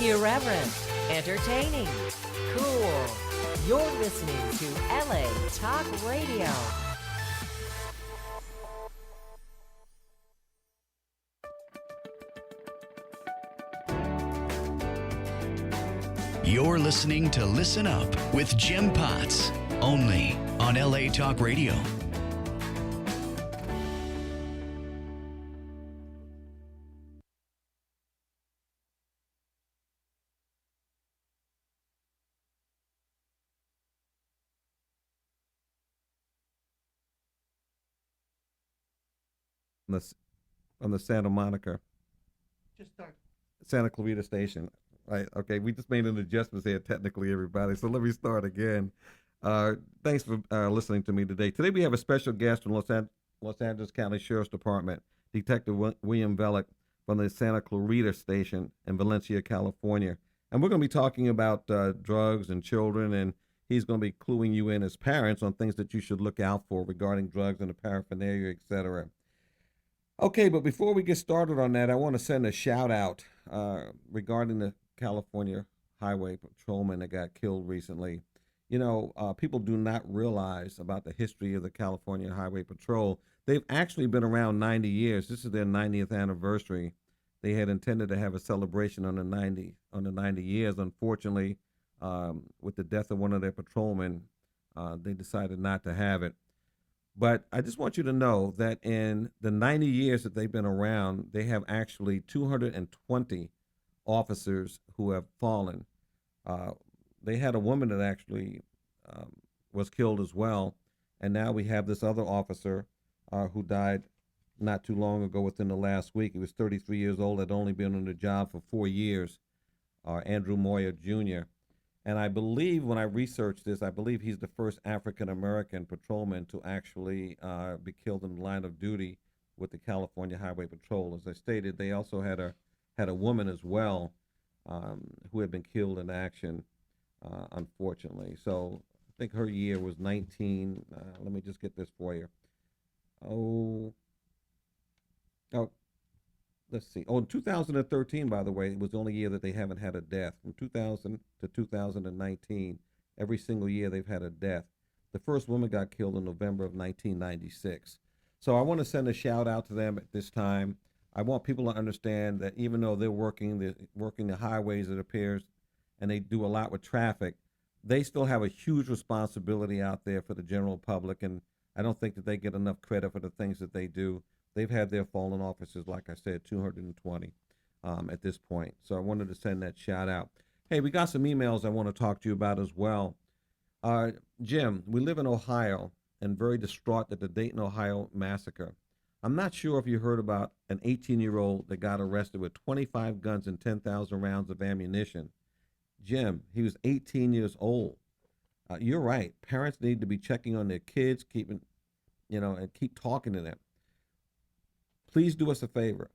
Irreverent, entertaining, cool. You're listening to LA Talk Radio. You're listening to Listen Up with Jim Potts, only on LA Talk Radio. On the Santa Monica, Santa Clarita station. Right. Okay. We just made an adjustment here, technically, everybody. So let me start again. Thanks for listening to me today. Today we have a special guest from Los Angeles County Sheriff's Department, Detective William Vellick from the Santa Clarita station in Valencia, California. And we're going to be talking about drugs and children, and he's going to be cluing you in as parents on things that you should look out for regarding drugs and the paraphernalia, etc. Okay, but before we get started on that, I want to send a shout out regarding the California highway patrolman that got killed recently. You know, people do not realize about the history of the California Highway Patrol. They've actually been around 90 years. This is their 90th anniversary. They had intended to have a celebration on the 90 years. Unfortunately, with the death of one of their patrolmen, they decided not to have it. But I just want you to know that in the 90 years that they've been around, they have actually 220 officers who have fallen. They had a woman that actually was killed as well. And now we have this other officer who died not too long ago, within the last week. He was 33 years old, had only been on the job for 4 years, Andrew Moyer Jr. And I believe, when I researched this, I believe he's the first African-American patrolman to actually be killed in the line of duty with the California Highway Patrol. As I stated, they also had a woman as well who had been killed in action, unfortunately. So I think her year was 19. Let me just get this for you. Oh, let's see. Oh, in 2013, by the way, it was the only year that they haven't had a death. From 2000 to 2019, every single year they've had a death. The first woman got killed in November of 1996. So I want to send a shout out to them at this time. I want people to understand that even though they're working the highways, it appears, and they do a lot with traffic, they still have a huge responsibility out there for the general public, and I don't think that they get enough credit for the things that they do. They've had their fallen officers, like I said, 220 at this point. So I wanted to send that shout out. Hey, we got some emails I want to talk to you about as well. Jim, we live in Ohio and very distraught at the Dayton, Ohio massacre. I'm not sure if you heard about an 18-year-old that got arrested with 25 guns and 10,000 rounds of ammunition. Jim, he was 18 years old. You're right. Parents need to be checking on their kids, and keep talking to them. Please do us a favor.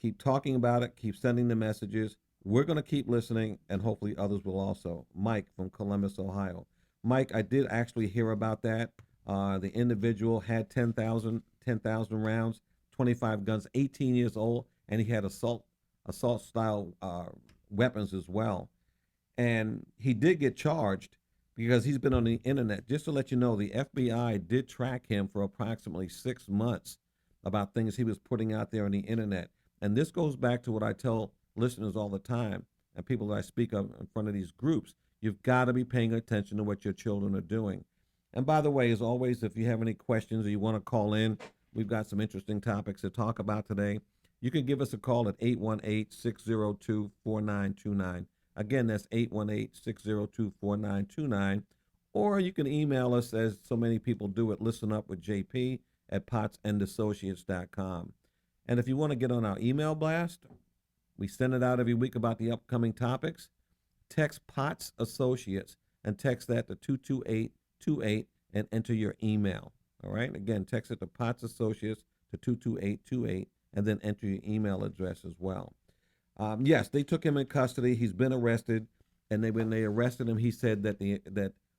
Keep talking about it. Keep sending the messages. We're going to keep listening, and hopefully others will also. Mike from Columbus, Ohio. Mike, I did actually hear about that. The individual had 10,000 rounds, 25 guns, 18 years old, and he had assault-style weapons as well. And he did get charged because he's been on the internet. Just to let you know, the FBI did track him for approximately 6 months about things he was putting out there on the internet. And this goes back to what I tell listeners all the time and people that I speak of in front of these groups. You've got to be paying attention to what your children are doing. And by the way, as always, if you have any questions or you want to call in, we've got some interesting topics to talk about today. You can give us a call at 818-602-4929. Again, that's 818-602-4929. Or you can email us, as so many people do, at listenup@potsandassociates.com. And if you want to get on our email blast, we send it out every week about the upcoming topics. Text POTS Associates and text that to 22828 and enter your email. All right? Again, text it to POTS Associates to 22828 and then enter your email address as well. Yes, they took him in custody. He's been arrested. And when they arrested him, he said that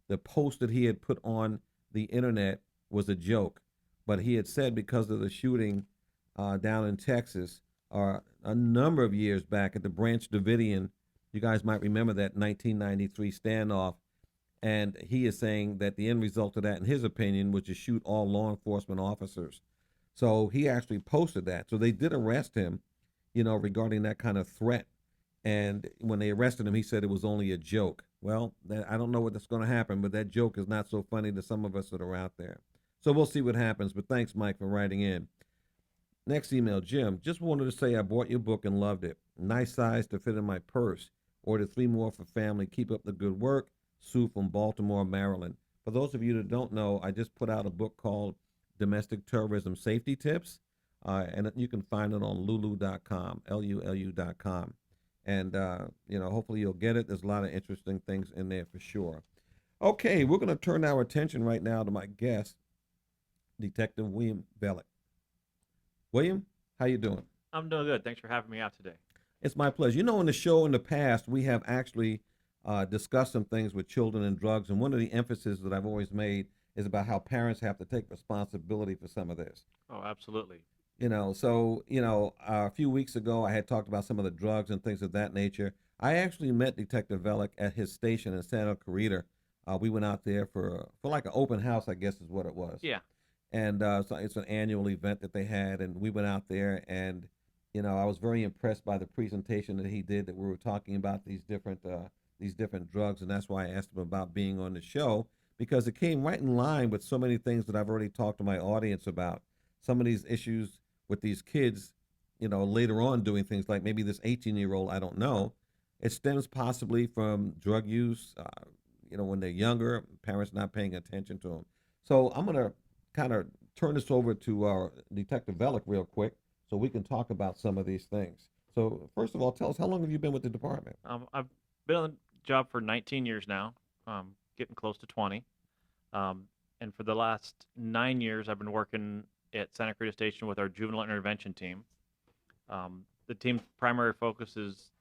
the post that he had put on the internet was a joke. But he had said because of the shooting down in Texas a number of years back at the Branch Davidian You guys might remember that 1993 standoff, and he is saying that the end result of that, in his opinion, was to shoot all law enforcement officers. So he actually posted that. So they did arrest him, regarding that kind of threat. And when they arrested him, he said it was only a joke. Well, I don't know what's going to happen, but that joke is not so funny to some of us that are out there. So we'll see what happens. But thanks, Mike, for writing in. Next email, Jim. Just wanted to say I bought your book and loved it. Nice size to fit in my purse. Ordered 3 more for family. Keep up the good work. Sue from Baltimore, Maryland. For those of you that don't know, I just put out a book called Domestic Terrorism Safety Tips, and you can find it on lulu.com, Lulu.com. And, hopefully you'll get it. There's a lot of interesting things in there for sure. Okay, we're going to turn our attention right now to my guest, Detective William Bellick. William, how you doing? I'm doing good. Thanks for having me out today. It's my pleasure. In the show in the past, we have actually discussed some things with children and drugs, and one of the emphasis that I've always made is about how parents have to take responsibility for some of this. Oh, absolutely. A few weeks ago, I had talked about some of the drugs and things of that nature. I actually met Detective Bellick at his station in Santa Clarita. We went out there for like an open house, I guess is what it was. Yeah. And so it's an annual event that they had, and we went out there, and I was very impressed by the presentation that he did. That we were talking about these different drugs, and that's why I asked him about being on the show, because it came right in line with so many things that I've already talked to my audience about. Some of these issues with these kids, later on doing things like maybe this 18-year-old, I don't know. It stems possibly from drug use, when they're younger, parents not paying attention to them. So I'm gonna kind of turn this over to Detective Bellick real quick so we can talk about some of these things. So first of all, tell us, how long have you been with the department? I've been on the job for 19 years now, getting close to 20. And for the last 9 years, I've been working at Santa Cruz Station with our juvenile intervention team. The team's primary focus is,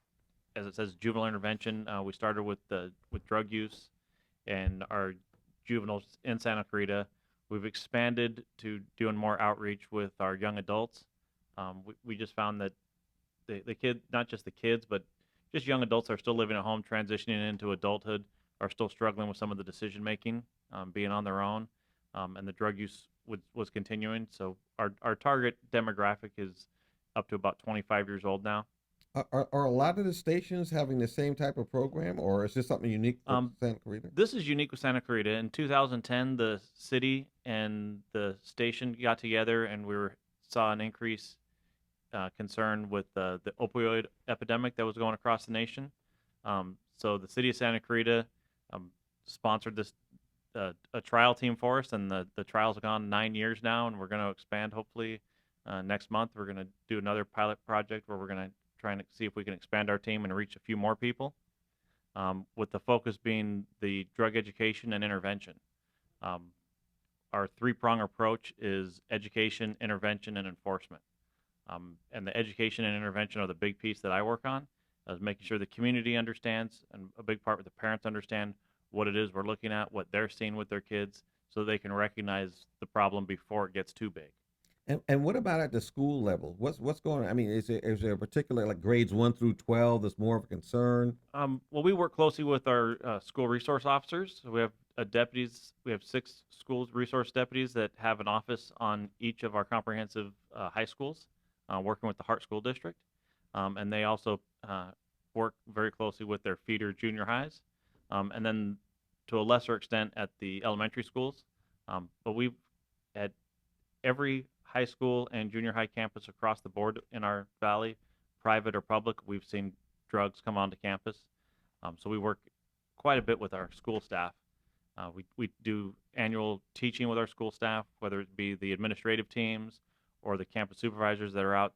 as it says, juvenile intervention. We started with drug use and our juveniles in Santa Clarita. We've expanded to doing more outreach with our young adults. We just found that the kid, not just the kids, but just young adults are still living at home, transitioning into adulthood, are still struggling with some of the decision making, being on their own, and the drug use was continuing. So our target demographic is up to about 25 years old now. Are a lot of the stations having the same type of program, or is this something unique for Santa Clarita? This is unique with Santa Clarita. In 2010, the city and the station got together, and saw an increase concern with the opioid epidemic that was going across the nation. So the city of Santa Clarita sponsored this a trial team for us, and the trials have gone 9 years now, and we're going to expand hopefully next month. We're going to do another pilot project where we're going to try and see if we can expand our team and reach a few more people, with the focus being the drug education and intervention. Our 3-prong approach is education, intervention, and enforcement. And the education and intervention are the big piece that I work on, is making sure the community understands, and a big part with the parents understand what it is we're looking at, what they're seeing with their kids, so they can recognize the problem before it gets too big. And what about at the school level? What's going on? I mean, is there a particular, like grades 1 through 12 that's more of a concern? Well, we work closely with our school resource officers. So we have deputies. We have 6 school resource deputies that have an office on each of our comprehensive high schools, working with the Hart School District. And they also work very closely with their feeder junior highs, and then to a lesser extent at the elementary schools. But we've at every high school and junior high campus across the board in our valley, private or public, we've seen drugs come onto campus. So we work quite a bit with our school staff. We do annual teaching with our school staff, whether it be the administrative teams or the campus supervisors that are out,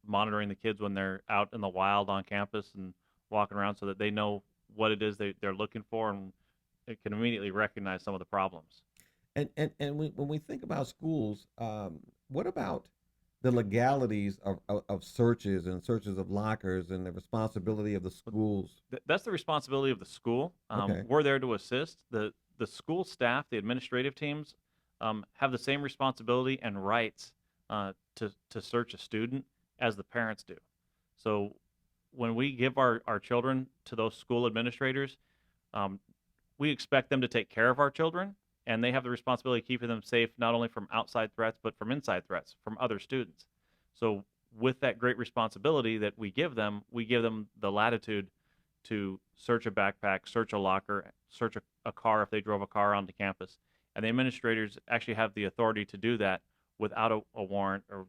monitoring the kids when they're out in the wild on campus and walking around, so that they know what it is they're looking for, and it can immediately recognize some of the problems. And when we think about schools, what about the legalities of searches and searches of lockers and the responsibility of the schools? That's the responsibility of the school. Okay. We're there to assist. The school staff, the administrative teams, have the same responsibility and rights to search a student as the parents do. So when we give our children to those school administrators, um, we expect them to take care of our children, and they have the responsibility of keeping them safe not only from outside threats but from inside threats from other students. So with that great responsibility that we give them the latitude to search a backpack, search a locker, search a car if they drove a car onto campus. And the administrators actually have the authority to do that without a warrant, or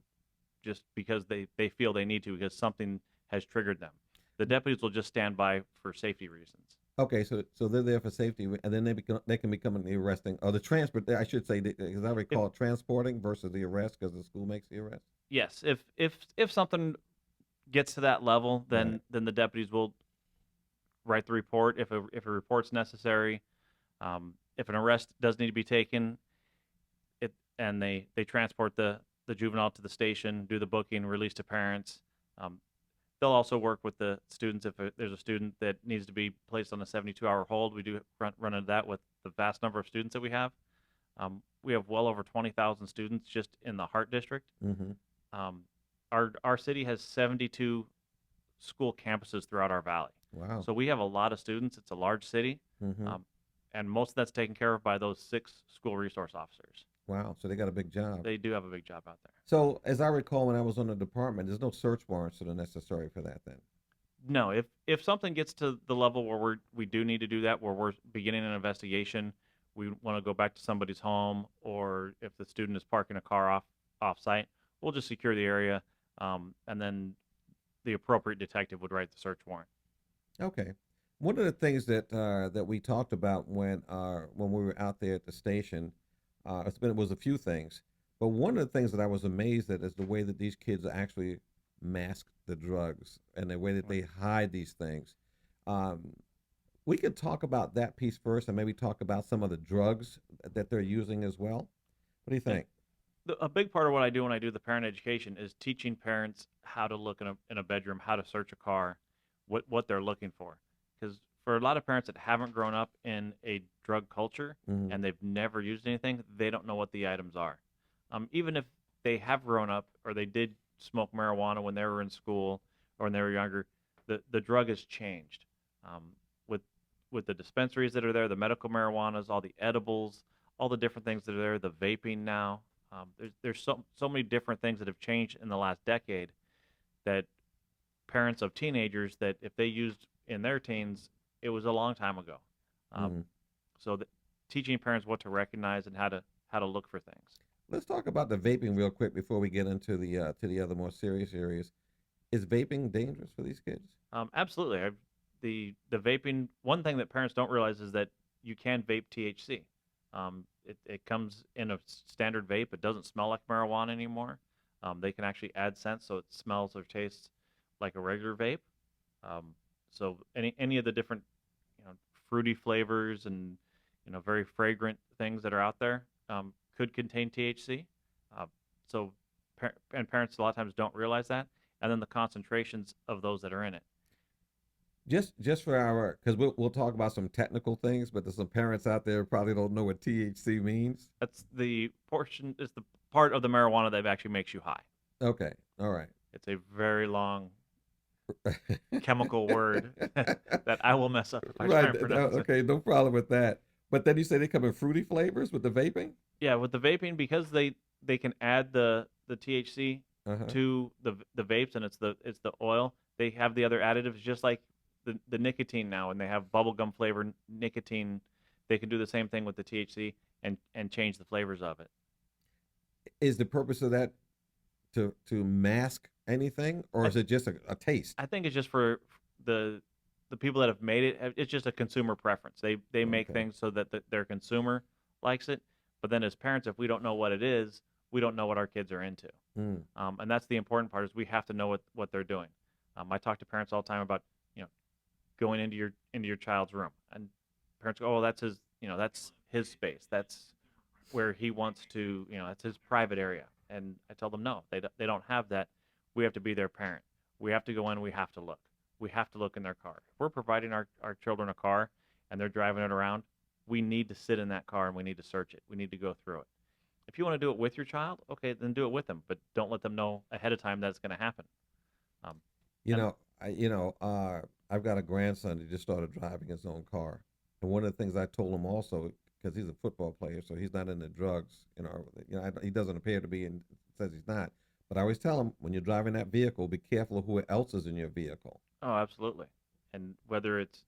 just because they feel they need to, because something has triggered them. The deputies will just stand by for safety reasons. Okay, so they're there for safety, and then they can become the arresting or the transport. I should say, because I recall transporting versus the arrest, because the school makes the arrest. Yes, if something gets to that level, then Right. then the deputies will write the report if a report's necessary. If an arrest does need to be taken, and they transport the juvenile to the station, do the booking, release to parents. Um, they'll also work with the students if there's a student that needs to be placed on a 72-hour hold. We do run into that with the vast number of students that we have. We have well over 20,000 students just in the Hart District. Mm-hmm. Our city has 72 school campuses throughout our valley. Wow. So we have a lot of students. It's a large city, Mm-hmm. and most of that's taken care of by those 6 school resource officers. Wow. So they got a big job. They do have a big job out there. So as I recall, when I was on the department, there's no search warrants that are necessary for that. Then. No, if something gets to the level where we do need to do that, where we're beginning an investigation, we want to go back to somebody's home, or if the student is parking a car off site, we'll just secure the area, and then the appropriate detective would write the search warrant. Okay. One of the things that we talked about when we were out there at the station, it was a few things, but one of the things that I was amazed at is the way that these kids actually mask the drugs and the way that they hide these things. We could talk about that piece first, and maybe talk about some of the drugs that they're using as well. What do you think? A big part of what I do when I do the parent education is teaching parents how to look in a bedroom, how to search a car, what they're looking for. Because for a lot of parents that haven't grown up in a drug culture, Mhm. and they've never used anything, they don't know what the items are. Even if they have grown up or they did smoke marijuana when they were in school or when they were younger, the drug has changed. With the dispensaries that are there, the medical marijuanas, all the edibles, all the different things that are there, the vaping now. There's so many different things that have changed in the last decade, that parents of teenagers, that if they used in their teens, it was a long time ago. Mhm. So teaching parents what to recognize and how to look for things. Let's talk about the vaping real quick before we get into the other more serious areas. Is vaping dangerous for these kids? Absolutely. The vaping. One thing that parents don't realize is that you can vape THC. It comes in a standard vape. It doesn't smell like marijuana anymore. They can actually add scents so it smells or tastes like a regular vape. So any of the different fruity flavors and very fragrant things that are out there could contain THC. So parents a lot of times don't realize that, and then the concentrations of those that are in it. Just for our, because we'll talk about some technical things, but there's some parents out there who probably don't know what THC means. That's the part of the marijuana that actually makes you high. Okay, all right. It's a very long chemical word that I will mess up if I try and pronounce it. Okay, no problem with that. But then you say they come in fruity flavors with the vaping? Yeah, with the vaping, because they can add the THC Uh-huh. to the vapes, and it's the oil. They have the other additives, just like the nicotine now, and they have bubblegum flavored nicotine. They can do the same thing with the THC and change the flavors of it. Is the purpose of that to mask anything, or is it just a taste? I think it's just for the people that have made it. It's just a consumer preference. They make Okay. things so that their consumer likes it. But then as parents, if we don't know what it is, we don't know what our kids are into. Mm. And that's the important part, is we have to know what they're doing. I talk to parents all the time about going into your child's room, and parents go, "Oh, that's his space. That's where he wants to, that's his private area." And I tell them, no, they don't have that. We have to be their parent. We have to go in. We have to look. We have to look in their car. If we're providing our children a car and they're driving it around, we need to sit in that car and we need to search it. We need to go through it. If you want to do it with your child, okay, then do it with them, but don't let them know ahead of time that it's going to happen. You know, I've got a grandson that just started driving his own car, and one of the things I told him also, because he's a football player, so he's not into drugs. He doesn't appear to be, and says he's not. But I always tell him when you're driving that vehicle, be careful of who else is in your vehicle. Oh, absolutely. And whether it's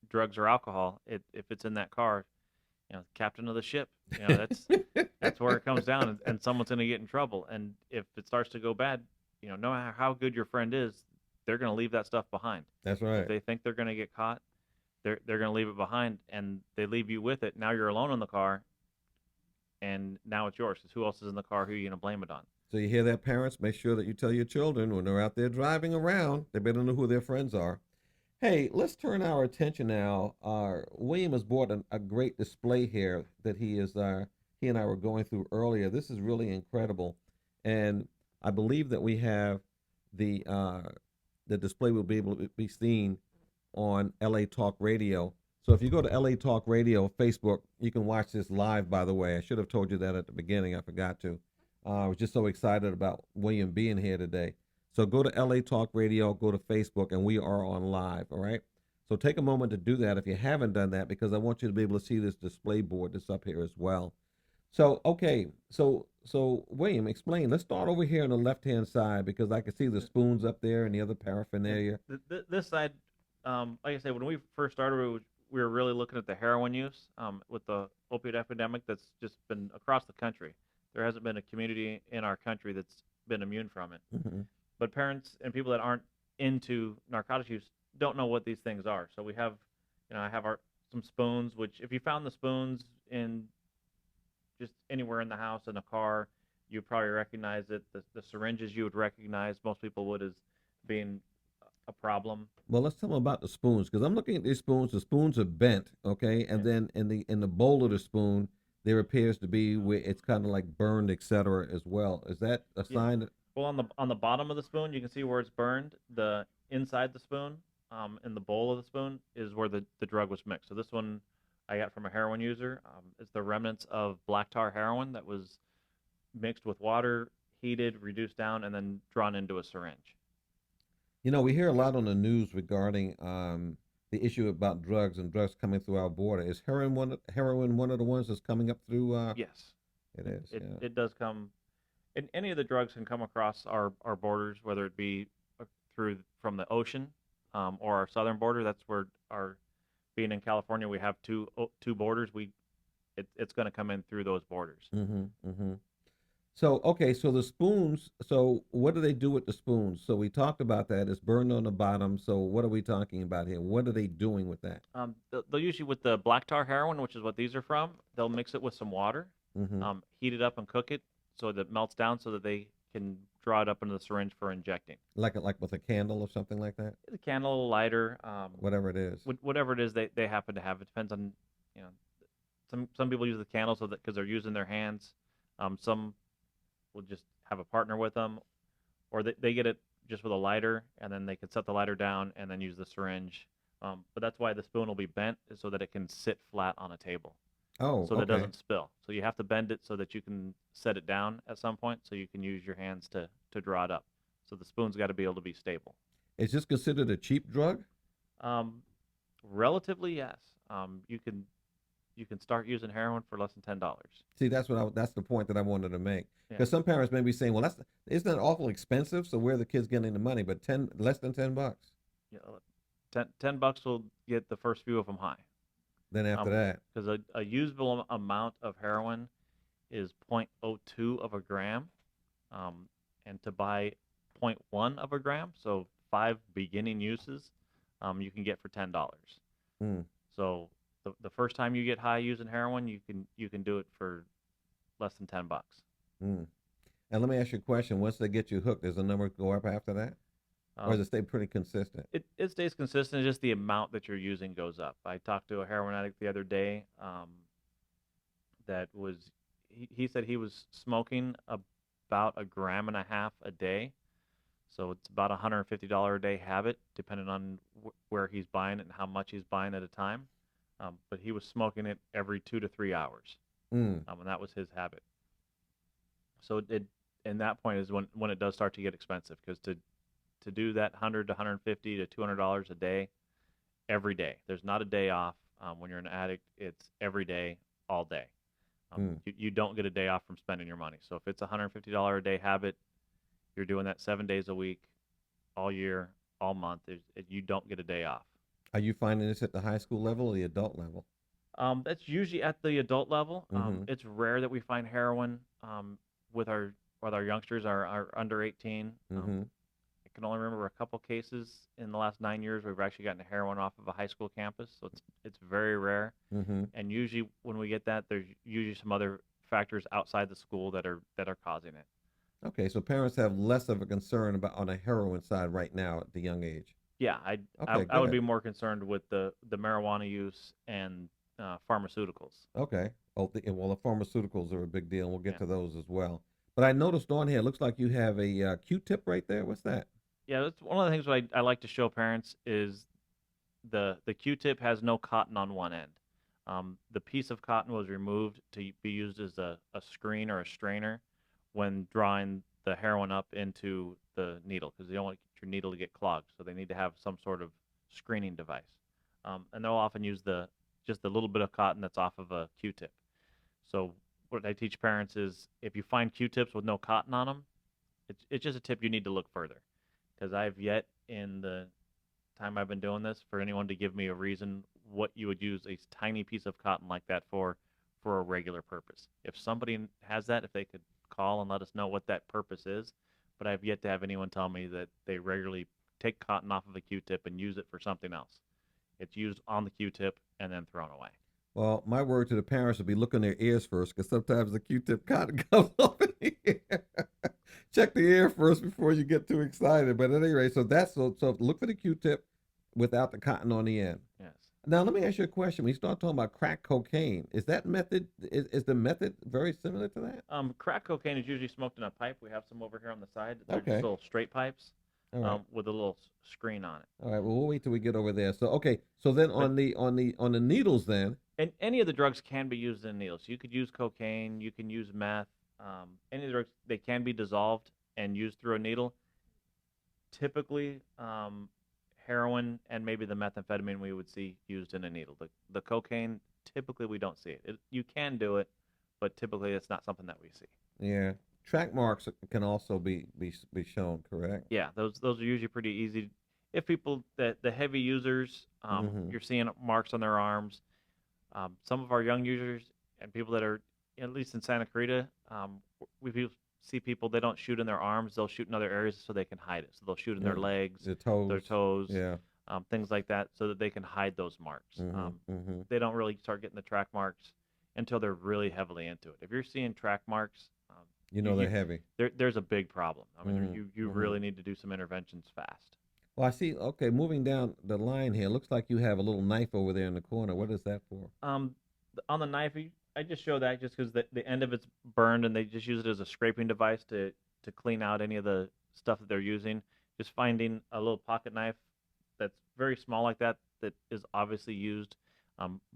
drugs or alcohol, if it's in that car, captain of the ship. That's where it comes down, and someone's going to get in trouble. And if it starts to go bad, no matter how good your friend is, they're going to leave that stuff behind. That's If right. they think they're going to get caught, they're going to leave it behind, and they leave you with it. Now you're alone in the car, and now it's yours. Because who else is in the car? Who are you going to blame it on? So you hear that, parents? Make sure that you tell your children when they're out there driving around, they better know who their friends are. Hey, let's turn our attention now. William has bought a great display here that he and I were going through earlier. This is really incredible, and I believe that we have the uh, the display will be able to be seen on LA Talk Radio. So if you go to LA Talk Radio Facebook, you can watch this live. By the way, I should have told you that at the beginning. I forgot to. I was just so excited about William being here today. So go to LA Talk Radio, go to Facebook, and we are on live, all right? So take a moment to do that if you haven't done that, because I want you to be able to see this display board that's up here as well. So, okay, so William, explain. Let's start over here on the left-hand side, because I can see the spoons up there and the other paraphernalia. This side, like I said, when we first started, we were really looking at the heroin use with the opioid epidemic that's just been across the country. There hasn't been a community in our country that's been immune from it. Mm-hmm. But parents and people that aren't into narcotics use don't know what these things are. So we have, I have some spoons, which if you found the spoons in just anywhere in the house, in a car, you'd probably recognize it. The syringes you would recognize, most people would, as being a problem. Well, let's tell them about the spoons, because I'm looking at these spoons. The spoons are bent, okay, and then in the bowl of the spoon, there appears to be where it's kind of like burned, etc. as well. Is that a sign that? Well, on the bottom of the spoon, you can see where it's burned. The inside the spoon, in the bowl of the spoon, is where the drug was mixed. So this one I got from a heroin user. It's the remnants of black tar heroin that was mixed with water, heated, reduced down, and then drawn into a syringe. We hear a lot on the news regarding the issue about drugs and drugs coming through our border. Is heroin one of the ones that's coming up through? Yes, It is. Yeah. it does come. And any of the drugs can come across our borders, whether it be from the ocean or our southern border. That's where being in California, we have two borders. It's going to come in through those borders. Mm-hmm. Mm-hmm. So, okay, so the spoons, so what do they do with the spoons? So we talked about that. It's burned on the bottom. So what are we talking about here? What are they doing with that? They'll usually, with the black tar heroin, which is what these are from, they'll mix it with some water, Mm-hmm. heat it up and cook it so that it melts down so that they can draw it up into the syringe for injecting. Like with a candle or something like that? The candle, a lighter, Whatever it is. whatever it is they happen to have. It depends on, some people use the candle so that because they're using their hands. Some will just have a partner with them, or they get it just with a lighter, and then they can set the lighter down and then use the syringe. But that's why the spoon will be bent, is so that it can sit flat on a table, Oh, so that it okay. doesn't spill. So you have to bend it so that you can set it down at some point, so you can use your hands to draw it up. So the spoon's got to be able to be stable. Is this considered a cheap drug? Relatively, yes. You can start using heroin for less than $10. See, that's the point that I wanted to make. Yeah. Because some parents may be saying, "Well, isn't that awful expensive? So where are the kids getting the money?" But less than $10. Yeah, $10 will get the first few of them high. Then after that, Because a usable amount of heroin is 0.02 of a gram, and to buy 0.1 of a gram, so 5 beginning uses, you can get for $10. hmm. So the first time you get high using heroin, you can do it for less than $10. Mm. And let me ask you a question. Once they get you hooked, does the number go up after that? Or does it stay pretty consistent? It stays consistent. Just the amount that you're using goes up. I talked to a heroin addict the other day. That was he said he was smoking about 1.5 grams a day. So it's about $150 a day habit, depending on where he's buying it and how much he's buying at a time. But he was smoking it every 2 to 3 hours, Mm. and that was his habit. So and that point is when it does start to get expensive, because to do that 100 to 150 to $200 a day every day. There's not a day off. When you're an addict, it's every day, all day. You don't get a day off from spending your money. So if it's a $150 a day habit, you're doing that 7 days a week, all year, all month. You don't get a day off. Are you finding this at the high school level or the adult level? That's usually at the adult level. Mhm. It's rare that we find heroin with our youngsters are under 18. Mhm. I can only remember a couple cases in the last 9 years where we've actually gotten heroin off of a high school campus. So it's very rare. Mhm. And usually when we get that, there's usually some other factors outside the school that are causing it. Okay, so parents have less of a concern about on the heroin side right now at the young age. Yeah, Okay, I would be good. more concerned with the marijuana use and pharmaceuticals. Okay. Oh, well, the pharmaceuticals are a big deal, and we'll get Yeah. to those as well. But I noticed on here, it looks like you have a Q-tip right there. What's that? Yeah, that's one of the things I like to show parents is the Q-tip has no cotton on one end. The piece of cotton was removed to be used as a screen or a strainer when drawing the heroin up into the needle because they don't want your needle to get clogged. So they need to have some sort of screening device. And they'll often use just the little bit of cotton that's off of a Q-tip. So what I teach parents is if you find Q-tips with no cotton on them, it's just a tip you need to look further because I've yet in the time I've been doing this for anyone to give me a reason what you would use a tiny piece of cotton like that for a regular purpose. If somebody has that, if they could call and let us know what that purpose is, but I've yet to have anyone tell me that they regularly take cotton off of a Q-tip and use it for something else. It's used on the Q-tip and then thrown away. Well, my word to the parents would be look in their ears first, because sometimes the Q-tip cotton comes off in the ear. Check the ear first before you get too excited. But at any rate, so look for the Q-tip without the cotton on the end. Yes. Now, let me ask you a question. When you start talking about crack cocaine, is that method is the method very similar to that? Crack cocaine is usually smoked in a pipe. We have some over here on the side. They're Okay. just little straight pipes All right. with a little screen on it. All right. Well, we'll wait till we get over there. So, okay. So then on the needles then. And any of the drugs can be used in needles. You could use cocaine. You can use meth. Any of the drugs, they can be dissolved and used through a needle. Typically, heroin and maybe the methamphetamine we would see used in a needle. The cocaine, typically we don't see it. You can do it, but typically it's not something that we see. Yeah. Track marks can also be shown, correct? Yeah, those are usually pretty easy. If people, the heavy users, you're seeing marks on their arms. Some of our young users and people that are, at least in Santa Clarita, we see people, they don't shoot in their arms, they'll shoot in other areas so they can hide it. So they'll shoot in their legs, their toes, yeah, things like that, so that they can hide those marks. They don't really start getting the track marks until they're really heavily into it. If you're seeing track marks, they're heavy. There's a big problem. I mean, you really need to do some interventions fast. Well, I see. Okay, moving down the line here, looks like you have a little knife over there in the corner. What is that for? On the knife, I just show that just because the end of it's burned, and they just use it as a scraping device to clean out any of the stuff that they're using. Just finding a little pocket knife that's very small like that is obviously used,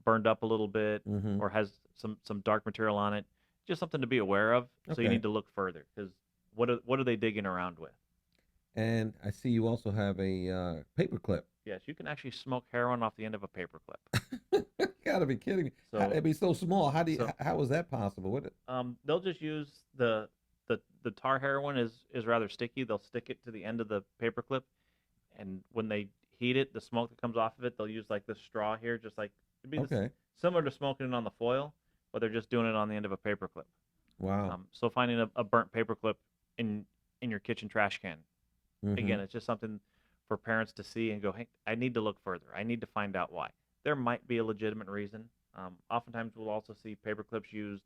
burned up a little bit, or has some dark material on it. Just something to be aware of. So you need to look further because what are they digging around with? And I see you also have a paper clip. Yes, you can actually smoke heroin off the end of a paper clip. You gotta be kidding me! So, It'd be so small. How is that possible? They'll just use the tar heroin is rather sticky. They'll stick it to the end of the paper clip, and when they heat it, the smoke that comes off of it, they'll use like this straw here, just like similar to smoking it on the foil, but they're just doing it on the end of a paper clip. Wow. So finding a burnt paper clip in your kitchen trash can. Again, it's just something for parents to see and go, hey, I need to look further. I need to find out why. There might be a legitimate reason. Oftentimes we'll also see paper clips used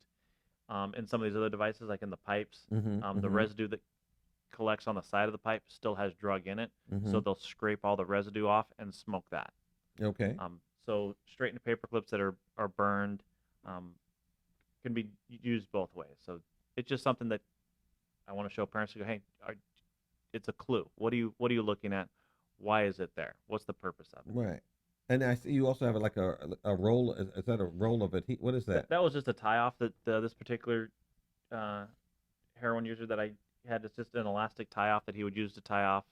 in some of these other devices, like in the pipes. The residue that collects on the side of the pipe still has drug in it, so they'll scrape all the residue off and smoke that. Okay. So straightened paper clips that are burned can be used both ways. So it's just something that I want to show parents to go, hey, it's a clue. What are you looking at? Why is it there? What's the purpose of it? Right. And I see you also have like a roll. Is that a roll of it? What is that? That was just a tie off that this particular heroin user that I had. It's just an elastic tie off that he would use to tie off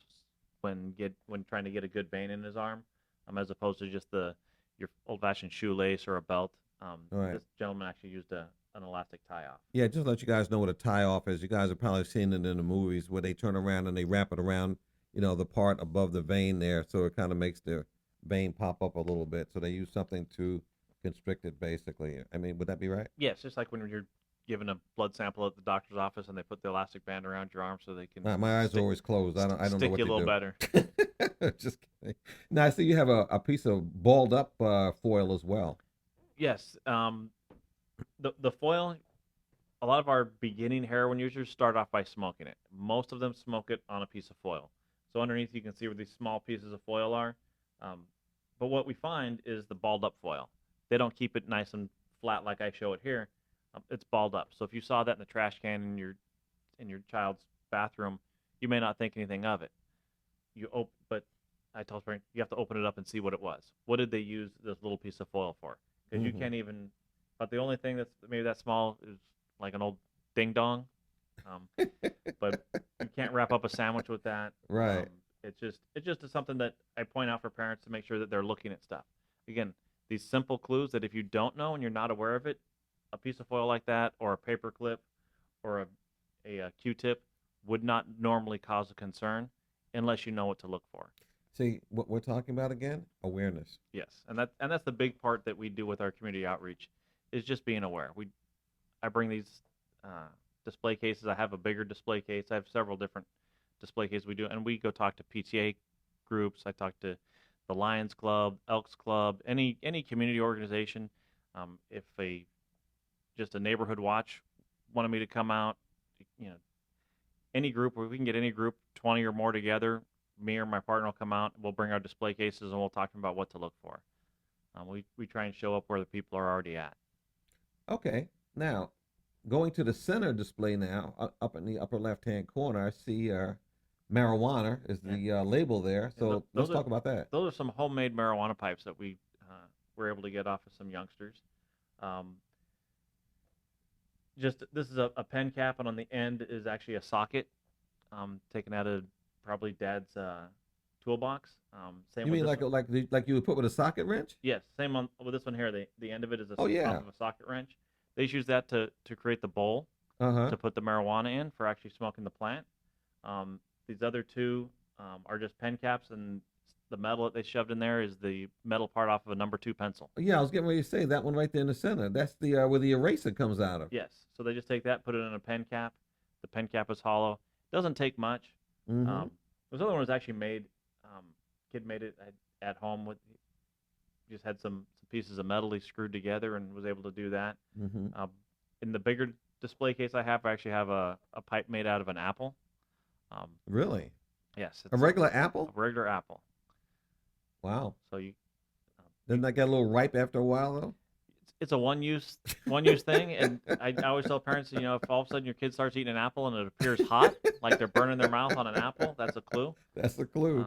when trying to get a good vein in his arm, as opposed to just your old-fashioned shoelace or a belt. Right. This gentleman actually used an elastic tie-off. Yeah, just let you guys know what a tie-off is. You guys have probably seen it in the movies where they turn around and they wrap it around, the part above the vein there, so it kind of makes the vein pop up a little bit. So they use something to constrict it, basically. I mean, would that be right? Yes, just like when you're given a blood sample at the doctor's office and they put the elastic band around your arm so they can My eyes are always closed. I don't know stick what you a to little do. better. Just kidding. Now I see you have a piece of balled up foil as well. Yes, the foil. A lot of our beginning heroin users start off by smoking it. Most of them smoke it on a piece of foil. So underneath you can see where these small pieces of foil are. But what we find is the balled up foil. They don't keep it nice and flat like I show it here. It's balled up. So if you saw that in the trash can in your child's bathroom, you may not think anything of it. But I told Frank, you have to open it up and see what it was. What did they use this little piece of foil for? Because you can't even. But the only thing that's maybe that small is like an old ding dong. But you can't wrap up a sandwich with that. Right. It's just something that I point out for parents to make sure that they're looking at stuff. Again, these simple clues that if you don't know and you're not aware of it, a piece of foil like that or a paper clip or a Q-tip would not normally cause a concern unless you know what to look for. See, what we're talking about again? Awareness. Yes, and that's the big part that we do with our community outreach is just being aware. I bring these display cases. I have a bigger display case. I have several different display cases we do, and we go talk to PTA groups. I talk to the Lions Club, Elks Club, any community organization. If just a neighborhood watch wanted me to come out, any group where we can get any group 20 or more together, me or my partner will come out. We'll bring our display cases and we'll talk to them about what to look for. We try and show up where the people are already at. Okay. Now, going to the center display now, up in the upper left-hand corner, I see marijuana is the label there. So let's talk about that. Those are some homemade marijuana pipes that we were able to get off of some youngsters. This is a pen cap, and on the end is actually a socket taken out of probably Dad's toolbox. Same You with mean like you would put with a socket wrench? Yes, same with this one here. The end of it is off yeah. of a socket wrench. They use that to create the bowl to put the marijuana in for actually smoking the plant. These other two are just pen caps, and the metal that they shoved in there is the metal part off of a number 2 pencil. Yeah, I was getting ready to say that one right there in the center. That's the where the eraser comes out of. Yes, so they just take that, put it in a pen cap. The pen cap is hollow. Doesn't take much. This other one was actually made. Kid made it at home with. Just had some pieces of metal he screwed together and was able to do that. In the bigger display case I actually have a pipe made out of an apple. Really? Yes. A regular apple? A regular apple. Wow. So you doesn't that get a little ripe after a while though? It's a one use thing, and I always tell parents, if all of a sudden your kid starts eating an apple and it appears hot, like they're burning their mouth on an apple, that's a clue. That's a clue.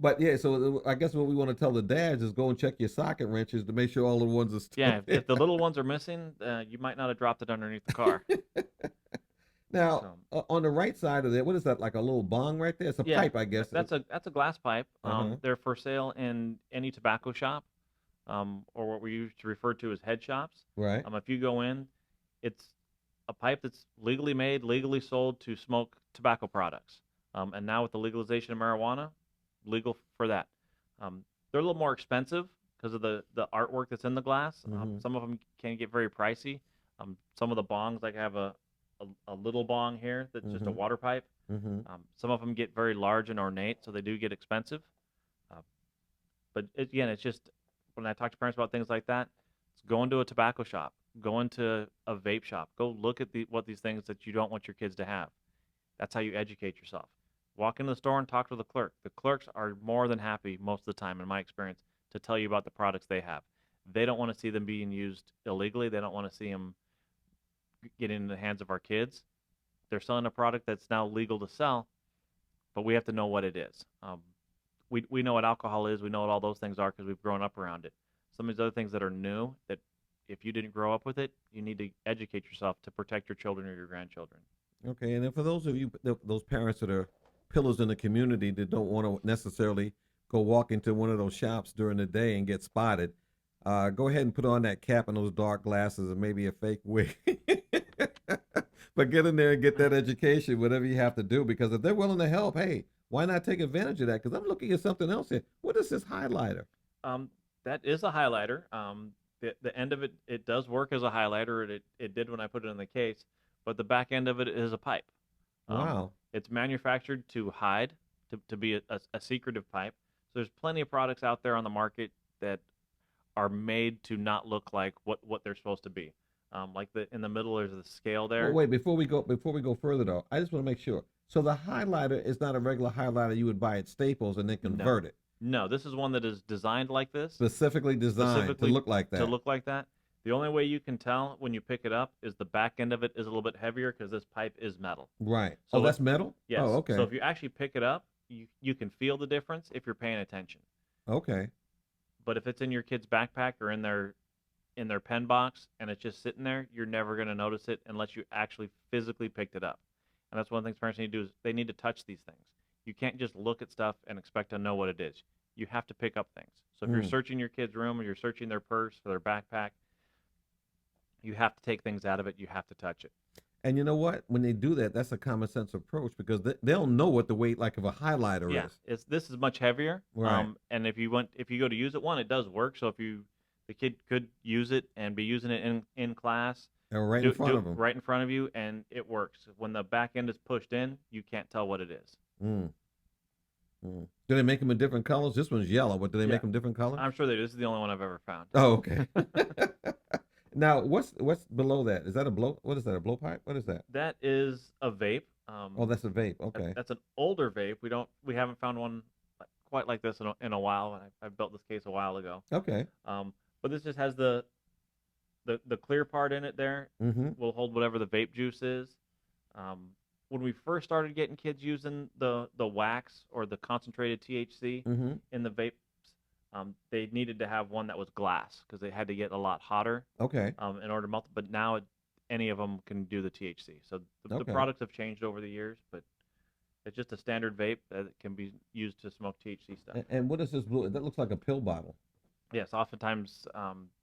But yeah, so I guess what we want to tell the dads is go and check your socket wrenches to make sure all the ones are still. Yeah, if the little ones are missing, you might not have dropped it underneath the car. Now, on the right side of it, what is that? Like a little bong right there? It's a pipe, I guess. That's a glass pipe. They're for sale in any tobacco shop, or what we used to refer to as head shops. Right. If you go in, it's a pipe that's legally made, legally sold to smoke tobacco products. And now with the legalization of marijuana, legal for that. They're a little more expensive because of the artwork that's in the glass. Some of them can get very pricey. Some of the bongs, like I have a little bong here that's just a water pipe. Some of them get very large and ornate, so they do get expensive. But again, it's just when I talk to parents about things like that, it's go into a tobacco shop, go into a vape shop, go look at what these things that you don't want your kids to have. That's how you educate yourself. Walk into the store and talk to the clerk. The clerks are more than happy most of the time, in my experience, to tell you about the products they have. They don't want to see them being used illegally. They don't want to see them get into the hands of our kids. They're selling a product that's now legal to sell, but we have to know what it is. We know what alcohol is. We know what all those things are because we've grown up around it. Some of these other things that are new, that if you didn't grow up with it, you need to educate yourself to protect your children or your grandchildren. Okay, and then for those of you, those parents that are pillars in the community that don't want to necessarily go walk into one of those shops during the day and get spotted, go ahead and put on that cap and those dark glasses and maybe a fake wig. But get in there and get that education, whatever you have to do, because if they're willing to help, hey, why not take advantage of that? Because I'm looking at something else here. What is this highlighter? That is a highlighter. The end of it, it does work as a highlighter. It did when I put it in the case, but the back end of it is a pipe. Wow. It's manufactured to hide, to be a secretive pipe. So there's plenty of products out there on the market that are made to not look like what they're supposed to be. Like in the middle, there's the scale there. Well, wait, before we go further though, I just want to make sure. So the highlighter is not a regular highlighter you would buy at Staples and then convert it. No, this is one that is designed like this. Specifically designed to look like that. To look like that. The only way you can tell when you pick it up is the back end of it is a little bit heavier because this pipe is metal. Right. So that's metal? Yes. Oh, okay. So if you actually pick it up, you can feel the difference if you're paying attention. Okay. But if it's in your kid's backpack or in their pen box and it's just sitting there, you're never going to notice it unless you actually physically picked it up. And that's one of the things parents need to do is they need to touch these things. You can't just look at stuff and expect to know what it is. You have to pick up things. So if you're searching your kid's room or you're searching their purse or their backpack, you have to take things out of it. You have to touch it. And you know what? When they do that, that's a common sense approach because they'll know what the weight like of a highlighter is. This is much heavier. Right. And if you go to use it, it does work. So if the kid could use it and be using it in class. And right in front of them. Right in front of you, and it works. When the back end is pushed in, you can't tell what it is. Do they make them in different colors? This one's yellow, but do they make them different colors? I'm sure they do. This is the only one I've ever found. Oh, okay. Now, what's below that? Is that a blow? What is that? A blowpipe? What is that? That is a vape. That's a vape. Okay. That's an older vape. We haven't found one quite like this in a while. I built this case a while ago. Okay. But this just has the clear part in it there. Will hold whatever the vape juice is. When we first started getting kids using the wax or the concentrated THC in the vapes, they needed to have one that was glass because they had to get a lot hotter. Okay. In order to melt. But now any of them can do the THC. So the products have changed over the years, but it's just a standard vape that can be used to smoke THC stuff. And what is this blue? That looks like a pill bottle. Yes, oftentimes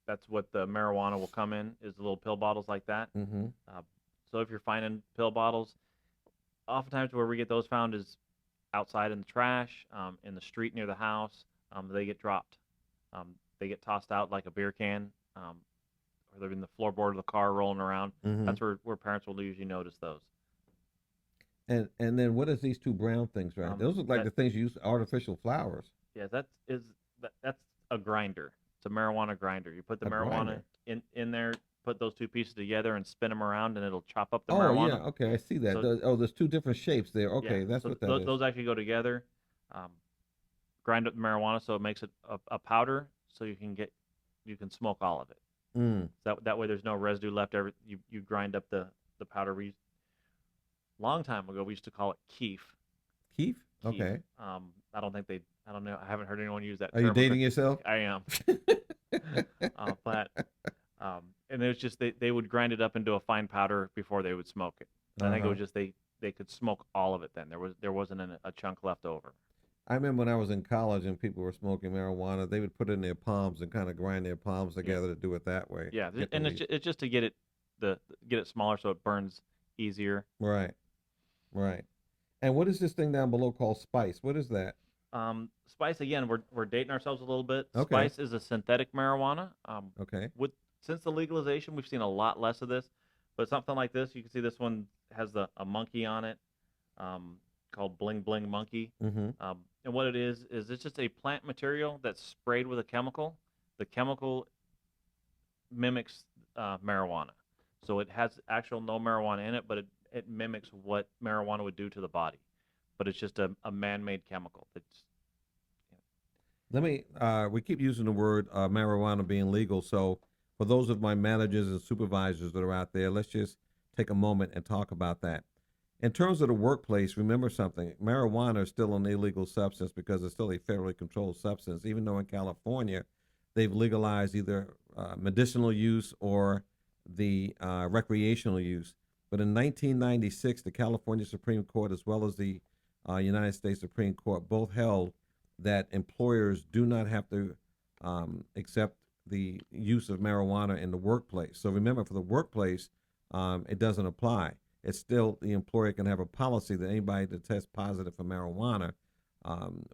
that's what the marijuana will come in is little pill bottles like that. So if you're finding pill bottles, oftentimes where we get those found is outside in the trash, in the street near the house. They get dropped. They get tossed out like a beer can, or they're in the floorboard of the car rolling around. That's where parents will usually notice those. And then what is these two brown things right? Those look like the things you use artificial flowers. Yeah, that's a grinder. It's a marijuana grinder. You put the marijuana in there, put those two pieces together and spin them around, and it'll chop up the marijuana. Oh, yeah, okay, I see that. So, there's two different shapes there. Okay, that's what that is. Those actually go together. Grind up the marijuana so it makes it a powder, so you can smoke all of it. So that way there's no residue left. You grind up the powder. Long time ago, we used to call it keef. Keef? Okay. I don't know. I haven't heard anyone use that term. Are you dating yourself? I am. And it was just they would grind it up into a fine powder before they would smoke it. And I think it was just they could smoke all of it then. There wasn't a chunk left over. I remember when I was in college and people were smoking marijuana, they would put it in their palms and kind of grind their palms together to do it that way. Yeah, and it's just to get it smaller so it burns easier. Right. And what is this thing down below called Spice? What is that? Spice, again, we're dating ourselves a little bit. Okay. Spice is a synthetic marijuana. Okay. Since the legalization, we've seen a lot less of this. But something like this, you can see this one has a monkey on it, called Bling Bling Monkey. And what it is it's just a plant material that's sprayed with a chemical. The chemical mimics marijuana. So it has actual no marijuana in it, but it mimics what marijuana would do to the body. But it's just a man-made chemical. We keep using the word marijuana being legal. So for those of my managers and supervisors that are out there, let's just take a moment and talk about that. In terms of the workplace, remember something. Marijuana is still an illegal substance because it's still a federally controlled substance, even though in California they've legalized either medicinal use or the recreational use. But in 1996, the California Supreme Court, as well as the United States Supreme Court both held that employers do not have to accept the use of marijuana in the workplace. So remember, for the workplace, it doesn't apply. It's still the employer can have a policy that anybody that tests positive for marijuana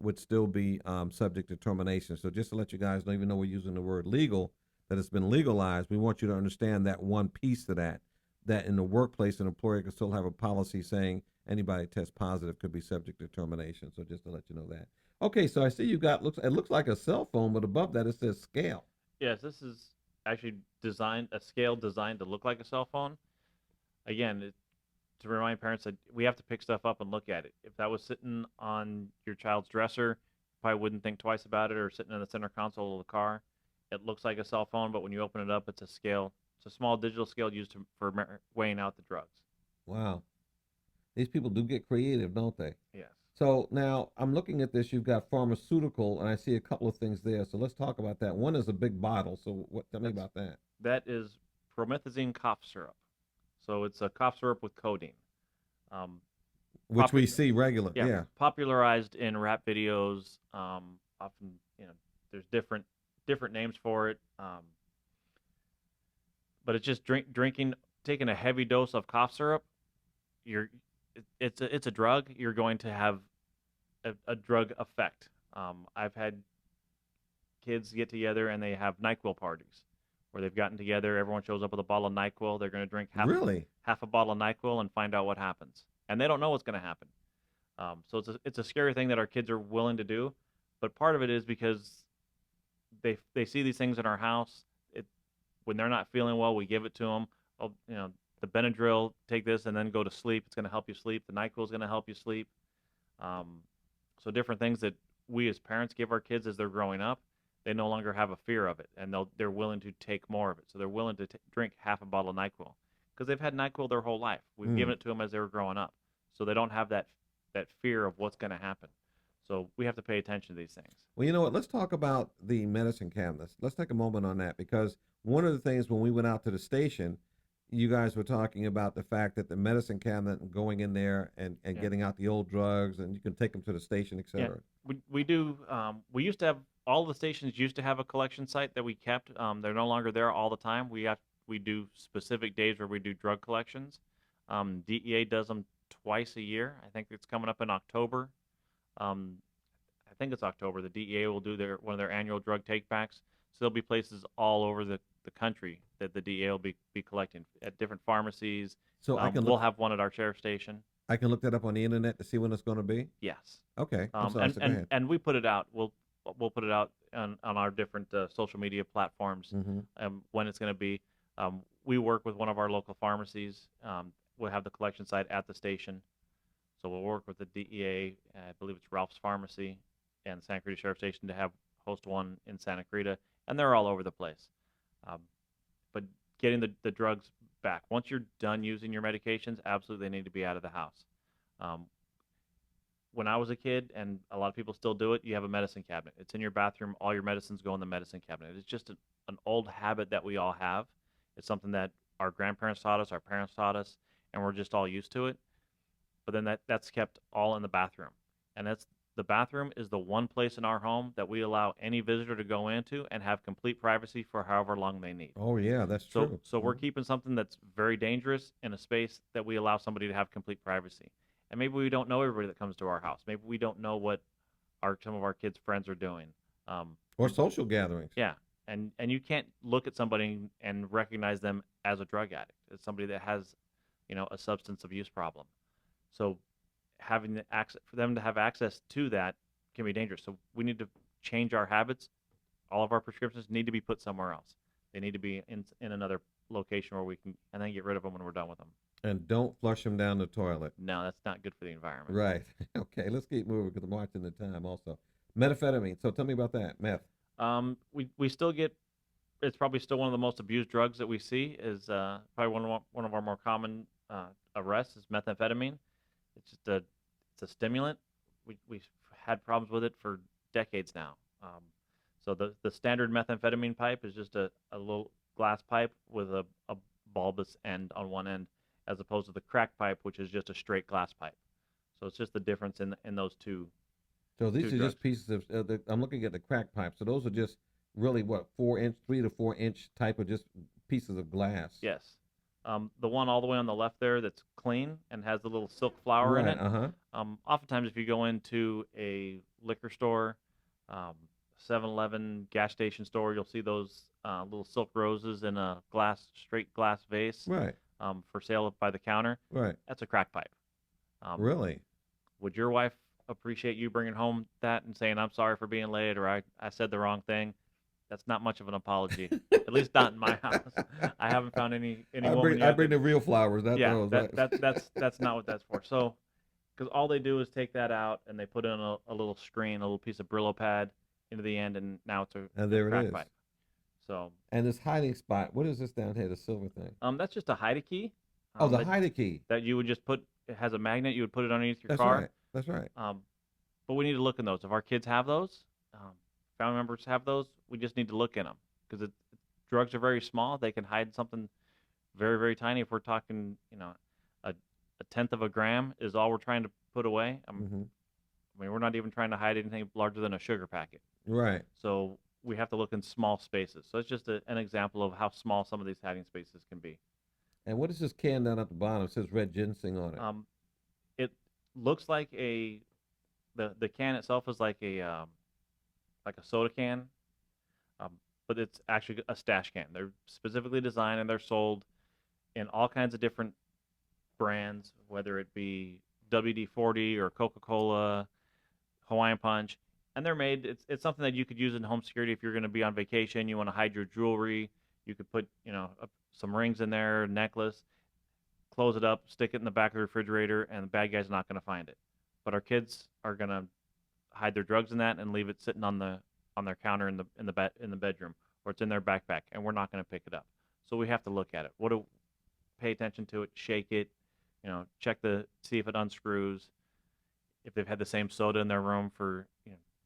would still be subject to termination. So just to let you guys know, even though we're using the word legal, that it's been legalized, we want you to understand that one piece to that, that in the workplace, an employer can still have a policy saying anybody test positive could be subject to termination. So just to let you know that. Okay, so I see you got, it looks like a cell phone, but above that it says scale. Yes, this is actually a scale designed to look like a cell phone. Again, to remind parents that we have to pick stuff up and look at it. If that was sitting on your child's dresser, you probably wouldn't think twice about it, or sitting in the center console of the car. It looks like a cell phone, but when you open it up, it's a scale. It's a small digital scale used for weighing out the drugs. Wow. These people do get creative, don't they? Yes. So now I'm looking at this. You've got pharmaceutical, and I see a couple of things there. So let's talk about that. One is a big bottle. So tell me about that. That is promethazine cough syrup. So it's a cough syrup with codeine. Which we see regular. Yeah. Popularized in rap videos. Often, there's different names for it. But it's just taking a heavy dose of cough syrup. It's a drug. You're going to have a drug effect. I've had kids get together and they have NyQuil parties where they've gotten together. Everyone shows up with a bottle of NyQuil. They're going to drink half a bottle of NyQuil and find out what happens. And they don't know what's going to happen. So it's a scary thing that our kids are willing to do. But part of it is because they see these things in our house. When they're not feeling well, we give it to them. Oh, the Benadryl, take this and then go to sleep. It's going to help you sleep. The NyQuil is going to help you sleep. So different things that we as parents give our kids as they're growing up, they no longer have a fear of it, and they're willing to take more of it. So they're willing to drink half a bottle of NyQuil because they've had NyQuil their whole life. We've given it to them as they were growing up, so they don't have that fear of what's going to happen. So we have to pay attention to these things. Well, you know what? Let's talk about the medicine cabinets. Let's take a moment on that, because one of the things when we went out to the station, you guys were talking about the fact that the medicine cabinet and going in there and getting out the old drugs, and you can take them to the station, et cetera. Yeah. We do. We used to have, all the stations used to have a collection site that we kept. They're no longer there all the time. We do specific days where we do drug collections. DEA does them twice a year. I think it's coming up in October. I think it's October. The DEA will do one of their annual drug takebacks. So there'll be places all over the country that the DEA will be collecting at different pharmacies. So we'll have one at our sheriff station. I can look that up on the internet to see when it's going to be? Yes. Okay. I'm sorry, so go ahead. And we put it out. We'll put it out on our different social media platforms when it's going to be. We work with one of our local pharmacies. We'll have the collection site at the station. So we'll work with the DEA, I believe it's Ralph's Pharmacy, and Santa Cruz Sheriff Station to host one in Santa Cruz, and they're all over the place. But getting the drugs back, once you're done using your medications, absolutely they need to be out of the house. When I was a kid, and a lot of people still do it, you have a medicine cabinet. It's in your bathroom. All your medicines go in the medicine cabinet. It's just an old habit that we all have. It's something that our grandparents taught us, our parents taught us, and we're just all used to it. But then that's kept all in the bathroom. And the bathroom is the one place in our home that we allow any visitor to go into and have complete privacy for however long they need. Oh, yeah, that's true. So we're keeping something that's very dangerous in a space that we allow somebody to have complete privacy. And maybe we don't know everybody that comes to our house. Maybe we don't know what some of our kids' friends are doing. Or social gatherings. Yeah. And you can't look at somebody and recognize them as a drug addict. It's somebody that has, a substance abuse problem. So having the access for them to have access to that can be dangerous. So we need to change our habits. All of our prescriptions need to be put somewhere else. They need to be in another location where we can, and then get rid of them when we're done with them. And don't flush them down the toilet. No, that's not good for the environment. Right. Okay, let's keep moving because I'm watching the time also. Methamphetamine. So tell me about that. Meth. We still get. It's probably still one of the most abused drugs that we see. Is probably one of our more common arrests is methamphetamine. It's a stimulant. We've had problems with it for decades now. So the standard methamphetamine pipe is just a little glass pipe with a bulbous end on one end, as opposed to the crack pipe, which is just a straight glass pipe. So it's just the difference in those two. So these Two are just drugs. pieces of. I'm looking at the crack pipe. So those are just really what 4 inch, 3 to 4 inch type of just pieces of glass. Yes. The one all the way on the left there that's clean and has the little silk flower in Right. it. Uh-huh. Oftentimes, if you go into a liquor store, um, 7-Eleven, gas station store, you'll see those little silk roses in a straight glass vase Right. for sale by the counter. Right. That's a crack pipe. Um, Really. would your wife appreciate you bringing home that and saying, I'm sorry for being late, or I said the wrong thing? That's not much of an apology. At least not in my house. I haven't found any woman I yet bring that, the real flowers, not yeah, those. that, that that's not what that's for. So, because all they do is take that out and they put in a little screen, a little piece of Brillo pad into the end, and now it's And a there it crack is. pipe. So, And this hiding spot. What is this down here? The silver thing. that's just a hide key. Oh, the that, hide key. that you would just put. It has a magnet. You would put it underneath your That's car. right. That's right. But we need to look in those. If our kids have those, family members have those, we just need to look in them because drugs are very small. They can hide something very, very tiny. If we're talking, a tenth of a gram is all we're trying to put away. Mm-hmm. I mean, we're not even trying to hide anything larger than a sugar packet. Right. So we have to look in small spaces. So it's just an example of how small some of these hiding spaces can be. And what is this can down at the bottom? It says red ginseng on it. It looks like the can itself is like a soda can, but it's actually a stash can. They're specifically designed and they're sold in all kinds of different brands, whether it be WD-40 or Coca-Cola, Hawaiian Punch, and they're made. It's something that you could use in home security if you're going to be on vacation. You want to hide your jewelry. You could put some rings in there, a necklace, close it up, stick it in the back of the refrigerator, and the bad guy's not going to find it. But our kids are going to hide their drugs in that and leave it sitting on their counter in the bedroom, or it's in their backpack, and we're not going to pick it up. So we have to look at it. Pay attention to it, shake it, check see if it unscrews. If they've had the same soda in their room for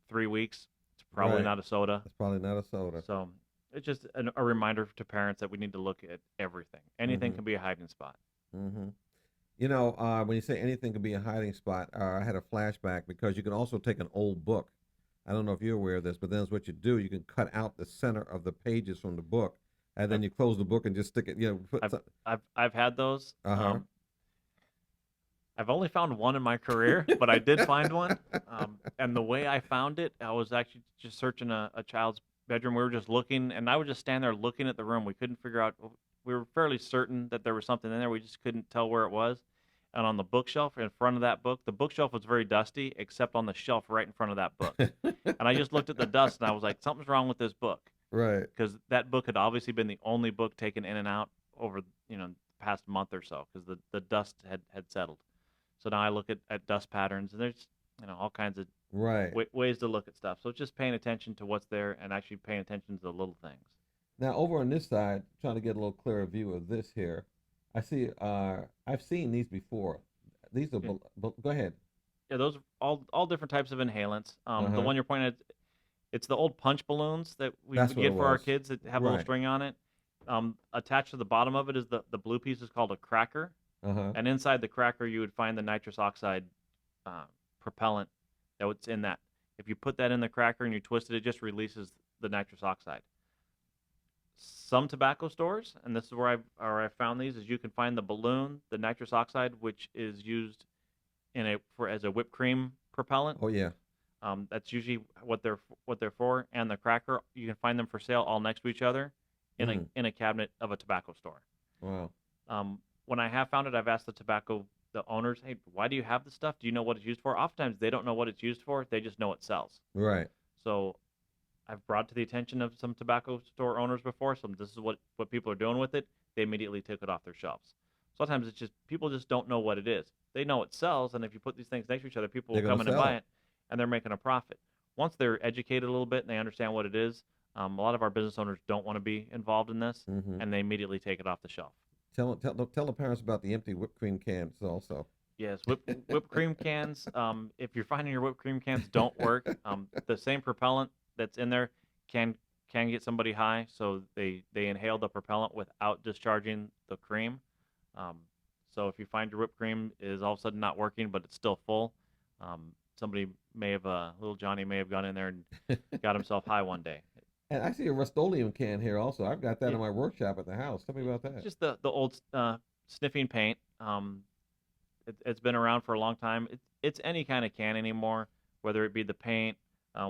3 weeks, it's probably Right. not a soda. It's probably not a soda. So it's just a reminder to parents that we need to look at everything. Anything Mhm. can be a hiding spot. Mm-hmm. When you say anything could be a hiding spot, I had a flashback because you can also take an old book. I don't know if you're aware of this, but then what you do, you can cut out the center of the pages from the book, and then you close the book and just stick it. I've had those. Uh-huh. I've only found one in my career, but I did find one. And the way I found it, I was actually just searching a child's bedroom. We were just looking, and I would just stand there looking at the room. We couldn't figure out. We were fairly certain that there was something in there. We just couldn't tell where it was. And on the bookshelf in front of that book, the bookshelf was very dusty, except on the shelf right in front of that book. And I just looked at the dust, and I was like, something's wrong with this book. Right. Because that book had obviously been the only book taken in and out over the past month or so, because the dust had settled. So now I look at dust patterns, and there's all kinds of Right. ways to look at stuff. So it's just paying attention to what's there and actually paying attention to the little things. Now over on this side, trying to get a little clearer view of this here, I see. I've seen these before. These are. Yeah. Go ahead. Yeah, those are all different types of inhalants. The Uh-huh. one you're pointing at, it's the old punch balloons that we That's would what get it for our was. kids that have a little Right. string on it. Attached to the bottom of it is the blue piece is called a cracker. Uh-huh. And inside the cracker, you would find the nitrous oxide propellant that was in that. If you put that in the cracker and you twist it, it just releases the nitrous oxide. Some tobacco stores, and this is where I found these, is you can find the balloon, the nitrous oxide, which is used as a whipped cream propellant. Oh yeah. That's usually what they're for. And the cracker, you can find them for sale all next to each other in a cabinet of a tobacco store. Wow. When I have found it, I've asked the owners, hey, why do you have this stuff? Do you know what it's used for? Oftentimes they don't know what it's used for. They just know it sells. Right. So I've brought to the attention of some tobacco store owners before. So this is what people are doing with it. They immediately took it off their shelves. Sometimes it's just people just don't know what it is. They know it sells, and if you put these things next to each other, people will They're come in gonna and buy sell it, and they're making a profit. Once they're educated a little bit and they understand what it is, a lot of our business owners don't want to be involved in this, Mm-hmm. and they immediately take it off the shelf. Tell the parents about the empty whipped cream cans also. Yes, whipped cream cans. If you're finding your whipped cream cans don't work, the same propellant that's in there can get somebody high, so they inhale the propellant without discharging the cream. So if you find your whipped cream is all of a sudden not working, but it's still full, somebody may have, little Johnny may have gone in there and got himself high one day. And I see a Rust-Oleum can here also. I've got that Yeah, in my workshop at the house. Tell me about it's that. just the old sniffing paint. It's been around for a long time. It's any kind of can anymore, whether it be the paint.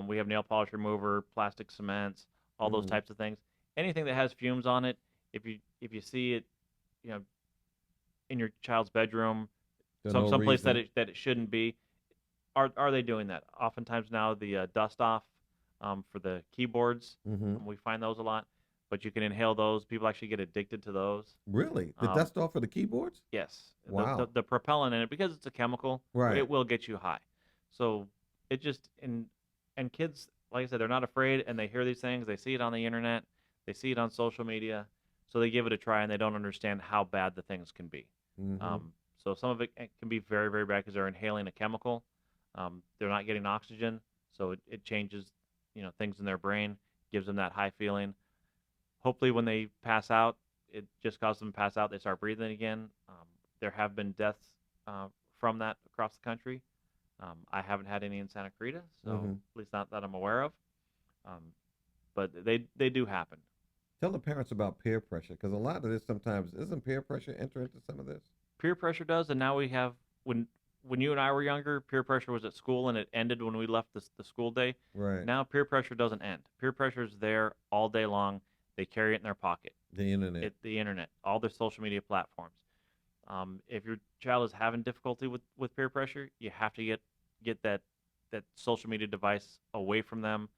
We have nail polish remover, plastic cements, all those Mm-hmm. types of things. Anything that has fumes on it, if you see it, you know, in your child's bedroom, For no someplace reason. that it shouldn't be, are they doing that? Oftentimes now the dust off for the keyboards, Mm-hmm. we find those a lot, but you can inhale those. People actually get addicted to those. Really? The Um, dust off of the keyboards? Yes, Wow. the propellant in it, because it's a chemical, Right. it will get you high. So it just and kids, like I said, they're not afraid, and they hear these things, they see it on the internet, they see it on social media, so they give it a try, and they don't understand how bad the things can be. Mm-hmm. So some of it can be very, very bad because they're inhaling a chemical. They're not getting oxygen, so it changes, things in their brain, gives them that high feeling. Hopefully, when they pass out, it just causes them to pass out. They start breathing again. There have been deaths uh, from that across the country. I haven't had any in Santa Clarita, so Mm-hmm. at least not that I'm aware of. Um, but they do happen. Tell the parents about peer pressure, because a lot of this sometimes isn't peer pressure enter into some of this? Peer pressure does, and now we have when you and I were younger, peer pressure was at school and it ended when we left the school day. Right. Now peer pressure doesn't end. Peer pressure is there all day long. They carry it in their pocket. The internet. The internet, all their social media platforms. If your child is having difficulty with peer pressure, you have to get that social media device away from them,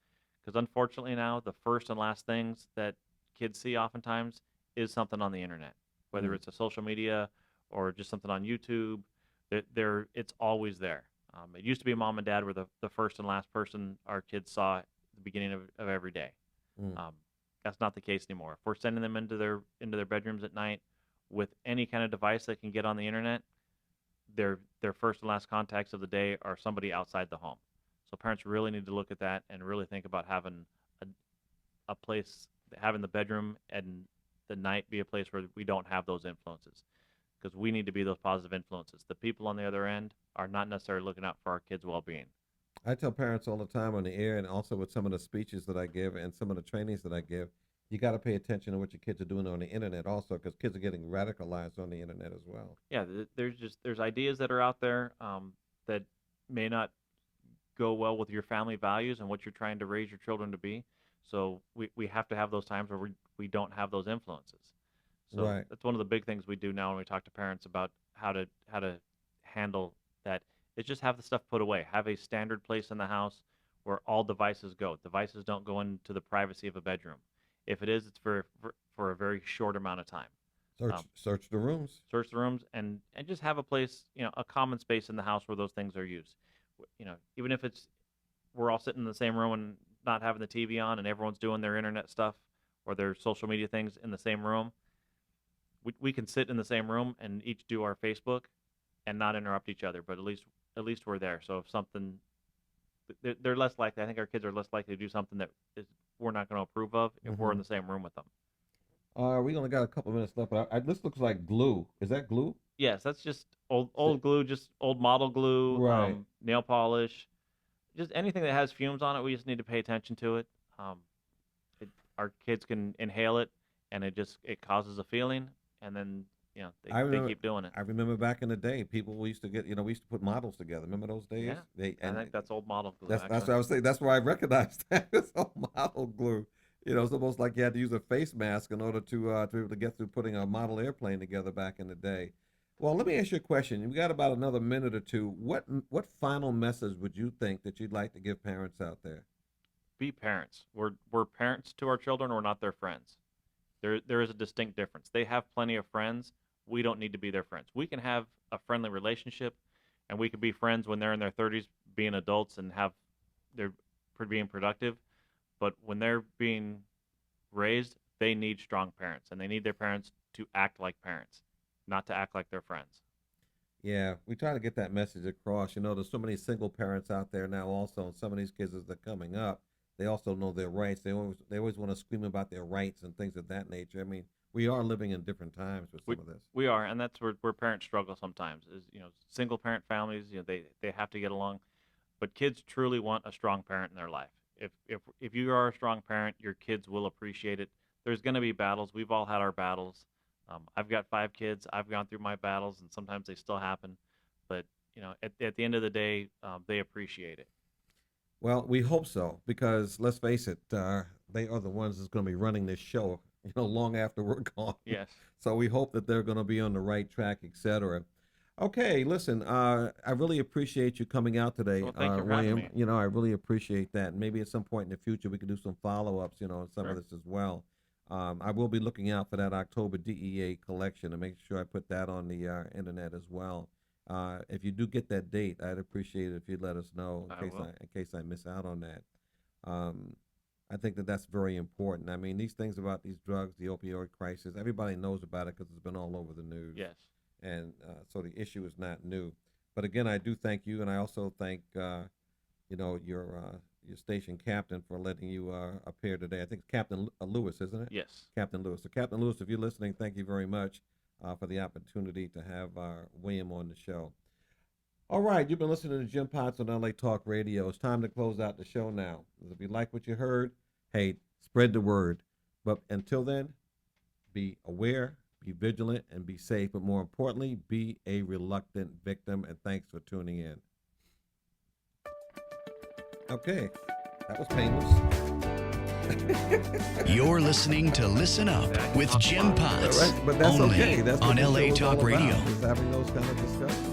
because unfortunately now the first and last things that kids see oftentimes is something on the internet, whether Mm. it's a social media or just something on YouTube. It's always there. It used to be mom and dad were the first and last person our kids saw at the beginning of every day. Mm. That's not the case anymore. If we're sending them into their bedrooms at night with any kind of device that can get on the internet, their first and last contacts of the day are somebody outside the home. So parents really need to look at that and really think about having a, a place, having the bedroom and the night be a place where we don't have those influences, because we need to be those positive influences. The people on the other end are not necessarily looking out for our kids' well-being. I tell parents all the time on the air, and also with some of the speeches that I give and some of the trainings that I give, you got to pay attention to what your kids are doing on the internet also, because kids are getting radicalized on the internet as well. Yeah, there's ideas that are out there that may not go well with your family values and what you're trying to raise your children to be. So we have to have those times where we don't have those influences. So Right. that's one of the big things we do now when we talk to parents about how to handle that. Is just have the stuff put away. Have a standard place in the house where all devices go. Devices don't go into the privacy of a bedroom. If it is, it's for a very short amount of time. Search the rooms. Search the rooms and just have a place, a common space in the house where those things are used. Even if it's we're all sitting in the same room and not having the TV on and everyone's doing their internet stuff or their social media things in the same room, we can sit in the same room and each do our Facebook and not interrupt each other, but at least we're there. So if something, they're less likely. I think our kids are less likely to do something that we're not going to approve of if we're in Mm-hmm. the same room with them. We only got a couple minutes left, but this looks like glue. Is that glue? Yes, that's just old glue, just old model glue, Right. nail polish, just anything that has fumes on it. We just need to pay attention to it. Um, our kids can inhale it, and it causes a feeling, and then I they remember. keep doing it. I remember back in the day, people used to get. We used to put models together. Remember those days? Yeah, I think that's old model glue That's actually. what I was saying. That's why I recognized that. It's all model glue. It's almost like you had to use a face mask in order to be able to get through putting a model airplane together back in the day. Well, let me ask you a question. We got about another minute or two. What final message would you think that you'd like to give parents out there? Be parents. We're parents to our children. We're not their friends. There is a distinct difference. They have plenty of friends. We don't need to be their friends. We can have a friendly relationship, and we can be friends when they're in their 30s, being adults and they're being productive. But when they're being raised, they need strong parents, and they need their parents to act like parents, not to act like their friends. Yeah, we try to get that message across. There's so many single parents out there now also, and some of these kids as they're coming up, they also know their rights. They always want to scream about their rights and things of that nature. I mean, we are living in different times with We some of this. we are, and that's where parents struggle sometimes. Is single parent families, they have to get along, but kids truly want a strong parent in their life. If you are a strong parent, your kids will appreciate it. There's going to be battles. We've all had our battles. I've got 5 kids. I've gone through my battles, and sometimes they still happen. But at the end of the day, they appreciate it. Well, we hope so, because let's face it, they are the ones that's going to be running this show, long after we're gone. Yes. So we hope that they're going to be on the right track, etc. Okay, listen, I really appreciate you coming out today, Well, thank you for having William. me. I really appreciate that. And maybe at some point in the future we could do some follow-ups, on some Sure. of this as well. I will be looking out for that October DEA collection and make sure I put that on the internet as well. If you do get that date, I'd appreciate it if you'd let us know I will. in case I miss out on that. I think that that's very important. I mean, these things about these drugs, the opioid crisis, everybody knows about it because it's been all over the news. Yes. And so the issue is not new. But again, I do thank you, and I also thank your station captain for letting you appear today. I think it's Captain Lewis, isn't it? Yes. Captain Lewis. So Captain Lewis, if you're listening, thank you very much for the opportunity to have William on the show. All right, you've been listening to Jim Potts on LA Talk Radio. It's time to close out the show now. If you like what you heard, hey, spread the word. But until then, be aware, be vigilant, and be safe. But more importantly, be a reluctant victim. And thanks for tuning in. Okay, that was painless. You're listening to Listen Up with Jim Potts. But that's only okay. That's what on the show LA is all Talk about, Radio. is having those kind of discussions.